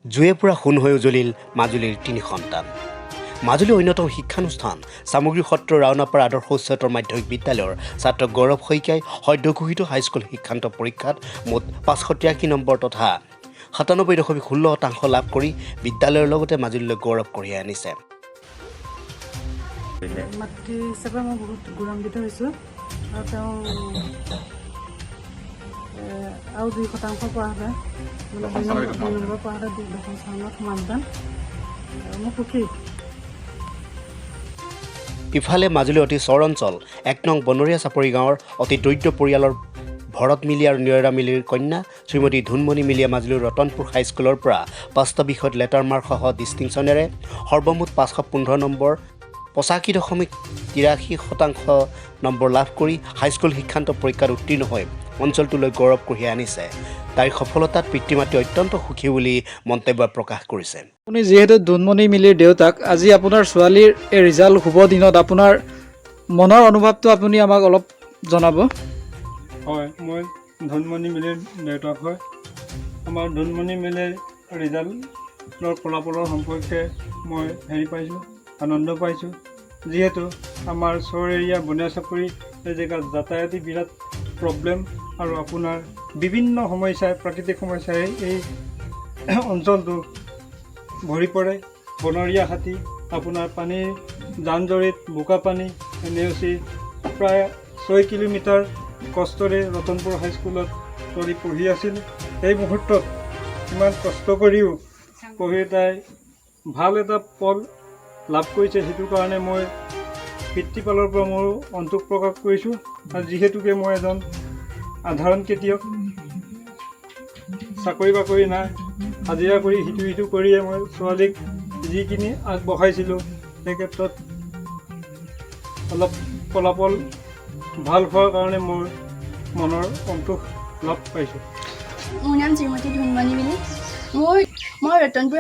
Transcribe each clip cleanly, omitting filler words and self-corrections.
জুয়ে পুৰা সোণ হৈ উজ্বলিল মাজুলীৰ তিনি সন্তান। মাজুলীৰ অন্যতম শিক্ষানুষ্ঠান সামগ্ৰী সত্ৰ ৰাওনাপাৰা আদৰ্শ উচ্চতৰ মাধ্যমিক বিদ্যালয়ৰ ছাত্ৰ গৌৰৱ শইকীয়াই সদ্য ঘোষিত হাইস্কুল শিক্ষান্ত পৰীক্ষাত মুঠ 583 নম্বৰ তথা 97.16% লাভ কৰি বিদ্যালয়ৰ লগতে মাজুলীলৈ গৌৰৱ কঢ়িয়াই আনিছে। মাতৃ হিচাপে মই বহুত গৌৰৱান্বিত হৈছোঁ আৰু তেওঁ আৰু 2% পোৱা হ'লে মানে 2 নম্বৰ পোৱা হ'লে 2 স্থানত সমাধান মই সুখী। ইফালে মাজুলীৰ অতি চৰ অঞ্চল 1 নং বনৰীয়া চাপৰি গাঁৱৰ অতি দৰিদ্ৰ পৰিয়ালৰ ভৰত মিলি আৰু নিৰৰা মিলিৰ কন্যা শ্ৰীমতী ধুনমণি মিলিয়ে মাজুলীৰ ৰতনপুৰ হাইস্কুলৰ পৰা 5টা বিষয়ত লেটাৰ মাৰ্কসহ ডিষ্টিংশ্যনেৰে সৰ্বমুঠ 515 নম্বৰ 85.83% নম্বৰ লাভ কৰি হাইস্কুল শিক্ষান্ত পৰীক্ষাত উত্তীৰ্ণ হৈ অঞ্চলটোলৈ গৌৰৱ কঢ়িয়াই আনিছে। তাইৰ সফলতাত পিতৃ মাতৃ অত্যন্ত সুখী বুলি মন্তব্য প্ৰকাশ কৰিছে। আপুনি যিহেতু ধুনমণি মিলিৰ দেউতাক, আজি আপোনাৰ ছোৱালীৰ এই ৰিজাল্ট শুভ দিনত আপোনাৰ মনৰ অনুভৱটো আপুনি আমাক অলপ জনাব। হয়, মই ধুনমণি মিলিৰ দেউতাক হয়। আমাৰ ধুনমণি মিলিৰ ৰিজাল্টৰ ফলাফলৰ সম্পৰ্কে মই পাইছোঁ, আনন্দ পাইছোঁ। যিহেতু আমাৰ চৰ এৰিয়া বনীয়া চাপৰি এই জেগাত যাতায়াতী বিৰাট প্ৰব্লেম আৰু আপোনাৰ বিভিন্ন সমস্যাই প্ৰাকৃতিক সমস্যাই এই অঞ্চলটো ভৰি পৰে। বনৰীয়া হাতী, আপোনাৰ পানীৰ জান জৰিত বোকা পানী নেওচি প্ৰায় 6 কিলোমিটাৰ কষ্টৰে ৰতনপুৰ হাইস্কুলত কৰি পঢ়ি আছিল। এই মুহূৰ্তত ইমান কষ্ট কৰিও পঢ়ি তাই ভাল এটা ফল লাভ কৰিছে। সেইটো কাৰণে মই পিতৃপালৰ পৰা মোৰ সন্তোষ প্ৰকাশ কৰিছোঁ। আৰু যিহেতুকে মই এজন সাধাৰণ খেতিয়ক, চাকৰি বাকৰি নাই, হাজিৰা কৰি সিটো কৰিয়ে মই ছোৱালীক যিখিনি আগবঢ়াইছিলোঁ সেই ক্ষেত্ৰত অলপ ফলাফল ভাল হোৱাৰ কাৰণে মোৰ মনৰ সন্তোষ লাভ পাইছোঁ। মোৰ নাম শ্ৰীমতী ধুনমণি মিলি। মই ৰতনপুৰ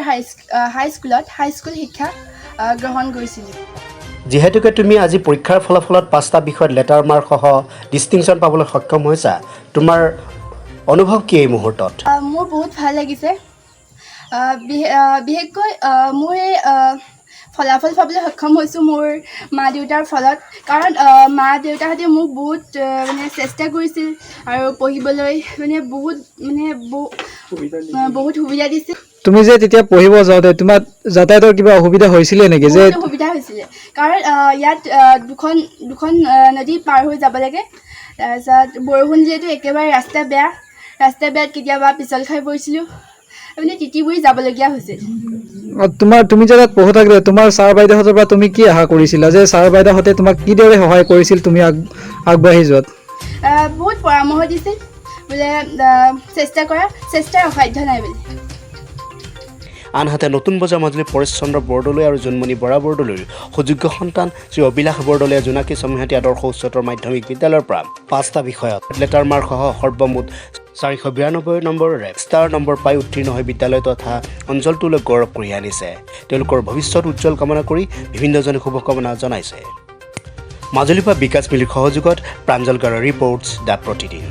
হাইস্কুল শিক্ষা গ্ৰহণ কৰিছিলোঁ। যিহেতুকে তুমি আজি পৰীক্ষাৰ ফলাফলত 5টা বিষয়ত লেটাৰ মাৰ্কসহ ডিষ্টিংশ্যন পাবলৈ সক্ষম হৈছা, তোমাৰ অনুভৱ কি এই মুহূৰ্তত? মোৰ বহুত ভাল লাগিছে। বিশেষকৈ মোৰ এই ফলাফল পাবলৈ সক্ষম হৈছোঁ মোৰ মা দেউতাৰ ফলত। কাৰণ মা দেউতাহঁতে মোক বহুত চেষ্টা কৰিছিল আৰু পঢ়িবলৈ বহুত সুবিধা দিছিল। তুমি যে তেতিয়া পঢ়িব যাওঁতে তোমাৰ যাতায়াতৰ কিবা অসুবিধা হৈছিলে নেকি? যে অসুবিধা হৈছিলে কাৰণ ইয়াত দুখন নদী পাৰ হৈ যাব লাগে। তাৰপিছত বৰষুণ যিহেতু একেবাৰে ৰাস্তা বেয়াত কেতিয়াবা পিছল খাই পৰিছিলোঁ, তিতি বুৰি যাবলগীয়া হৈছিল। তুমি যে তাত পঢ়ি থাকিলে তোমাৰ ছাৰ বাইদেউহঁতৰ পৰা তুমি কি আশা কৰিছিলা? যে ছাৰ বাইদেউহঁতে তোমাক কিদৰে সহায় কৰিছিল তুমি আগবাঢ়ি যোৱাত? বহুত পৰামৰ্শ দিছিল, বোলে চেষ্টাৰ অসাধ্য নাই বুলি। আনহাতে নতুন বজাৰ মাজুলী পৰেশ চন্দ্ৰ বৰদলৈ আৰু জোনমণি বৰা বৰদলৈৰ সুযোগ্য সন্তান শ্ৰী অভিলাষ বৰদলৈ জোনাকী চমুহীয়াতী আদৰ্শ উচ্চতৰ মাধ্যমিক বিদ্যালয়ৰ পৰা 5টা বিষয়ত লেটাৰ মাৰ্কসহ সৰ্বমুঠ 492 নম্বৰেৰে ষ্টাৰ নম্বৰ পাই উত্তীৰ্ণ হৈ বিদ্যালয় তথা অঞ্চলটোলৈ গৌৰৱ কঢ়িয়াই আনিছে। তেওঁলোকৰ ভৱিষ্যত উজ্জ্বল কামনা কৰি বিভিন্নজনে শুভকামনা জনাইছে। মাজুলীৰ পৰা বিকাশ মিলিৰ সহযোগত প্ৰাঞ্জল গাৰৰ ৰিপৰ্টছ দ্য প্ৰতিদিন।